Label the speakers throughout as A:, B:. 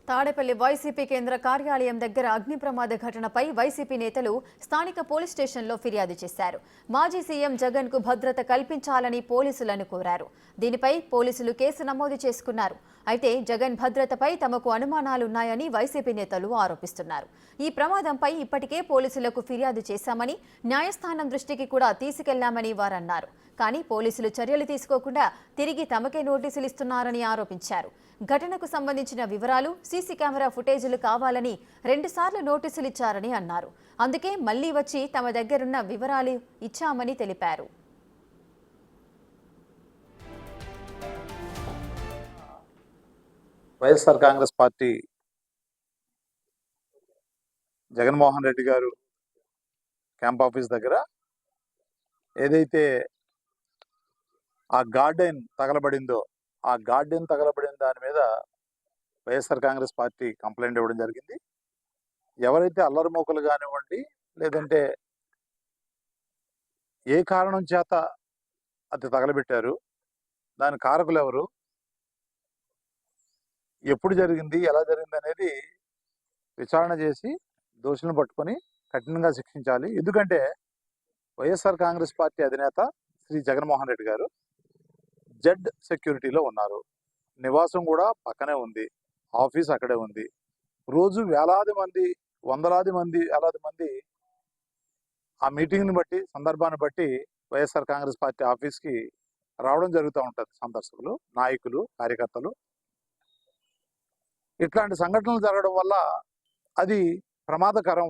A: Tadepalli YCP కేంద్ర కార్యాలయం దగ్గర అగ్ని ప్రమాద ఘటనపై వైసీపీ నేతలు స్థానిక పోలీస్ స్టేషన్లో ఫిర్యాదు చేశారు. మాజీ సీఎం జగన్ కు భద్రత కల్పించాలని పోలీసులను కోరారు. దీనిపై పోలీసులు కేసు నమోదు చేసుకున్నారు. అయితే జగన్ భద్రతపై తమకు అనుమానాలున్నాయని వైసీపీ నేతలు ఆరోపిస్తున్నారు. ఈ ప్రమాదంపై ఇప్పటికే పోలీసులకు ఫిర్యాదు చేశామని, న్యాయస్థానం దృష్టికి కూడా తీసుకెళ్లామని వారన్నారు. కానీ పోలీసులు చర్యలు తీసుకోకుండా తిరిగి తమకే నోటీసులు ఇస్తున్నారని ఆరోపించారు. ఘటనకు సంబంధించిన వివరాలు, సీసీ కెమెరా ఫుటేజీలు కావాలని 2 సార్లు నోటీసులు ఇచ్చారని అన్నారు. అందుకే మళ్లీ వచ్చి తమ దగ్గరున్న వివరాలు ఇచ్చామని తెలిపారు.
B: వైఎస్ఆర్ కాంగ్రెస్ పార్టీ జగన్మోహన్ రెడ్డి గారు క్యాంప్ ఆఫీస్ దగ్గర ఏదైతే ఆ గార్డెన్ తగలబడిందో, ఆ గార్డెన్ తగలబడిన దాని మీద వైఎస్ఆర్ కాంగ్రెస్ పార్టీ కంప్లైంట్ ఇవ్వడం జరిగింది. ఎవరైతే అల్లరిమోకలు కానివ్వండి, లేదంటే ఏ కారణం చేత అది తగలబెట్టారు, దాని కారకులు ఎవరు, ఎప్పుడు జరిగింది, ఎలా జరిగింది అనేది విచారణ చేసి దోషులను పట్టుకొని కఠినంగా శిక్షించాలి. ఎందుకంటే వైఎస్ఆర్ కాంగ్రెస్ పార్టీ అధినేత శ్రీ జగన్మోహన్ రెడ్డి గారు జెడ్ సెక్యూరిటీలో ఉన్నారు. నివాసం కూడా పక్కనే ఉంది, ఆఫీస్ అక్కడే ఉంది. రోజు వేలాది మంది, వేలాది మంది ఆ మీటింగ్ని బట్టి, సందర్భాన్ని బట్టి వైఎస్ఆర్ కాంగ్రెస్ పార్టీ ఆఫీస్కి రావడం జరుగుతూ ఉంటుంది. సందర్శకులు, నాయకులు, కార్యకర్తలు. ఇట్లాంటి సంఘటనలు జరగడం వల్ల అది ప్రమాదకరం,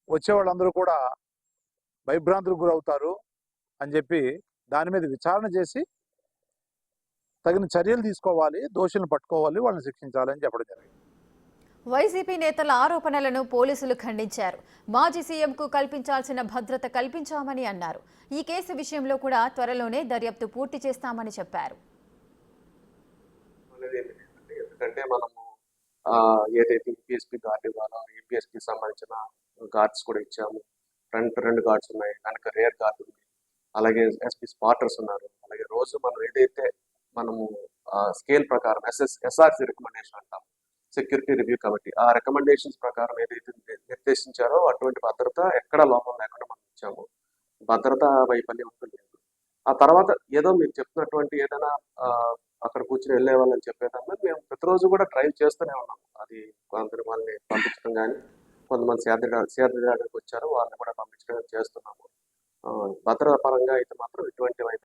B: వచ్చేవాళ్ళందరూ కూడా భయభ్రాంతులకు గురవుతారు అని చెప్పి దాని మీద విచారణ చేసి తగిన చర్యలు తీసుకోవాలి, దోషులను పట్టుకోవాలి, వాళ్ళని శిక్షించాలని చెప్పడం జరిగింది.
A: వైసీపీ నేతల ఆరోపణలను పోలీసులు ఖండించారు. మాజీ సీఎంకు కల్పించాల్సిన భద్రత కల్పించామని అన్నారు. ఈ కేసు విషయంలో కూడా త్వరలోనే దర్యాప్తు పూర్తి చేస్తామని చెప్పారు.
C: ఎందుకంటే మనము ఏదైతే యూపీఎస్పీ గార్డ్ ఇవ్వాలో యూపీఎస్పీ సంబంధించిన గార్డ్స్ కూడా ఇచ్చాము. ఫ్రంట్ 2 గార్డ్స్ ఉన్నాయి, వెనక రేర్ గార్డ్ ఉంది, అలాగే ఎస్పీ స్పాటర్స్ ఉన్నారు. అలాగే రోజు మనం ఏదైతే మనము స్కేల్ ప్రకారం ఎస్ఆర్సీ రికమెండేషన్ అంటాం, సెక్యూరిటీ రివ్యూ కమిటీ, ఆ రికమెండేషన్స్ ప్రకారం ఏదైతే నిర్దేశించారో అటువంటి భద్రత ఎక్కడ లోపం లేకుండా మనం ఇచ్చాము. భద్రత వైఫల్యం ఉంటుంది. ఆ తర్వాత ఏదో మీరు చెప్తున్నటువంటి ఏదైనా అక్కడ కూర్చొని వెళ్ళే వాళ్ళని చెప్పేదన్నా మేము ప్రతిరోజు కూడా డ్రైవ్ చేస్తూనే ఉన్నాం. అది కొంతమందిని పంపించడం కానీ, కొంతమంది సేదడానికి వచ్చారు, వాళ్ళని కూడా పంపించడం చేస్తున్నాము. భద్రతా పరంగా అయితే మాత్రం ఇటువంటి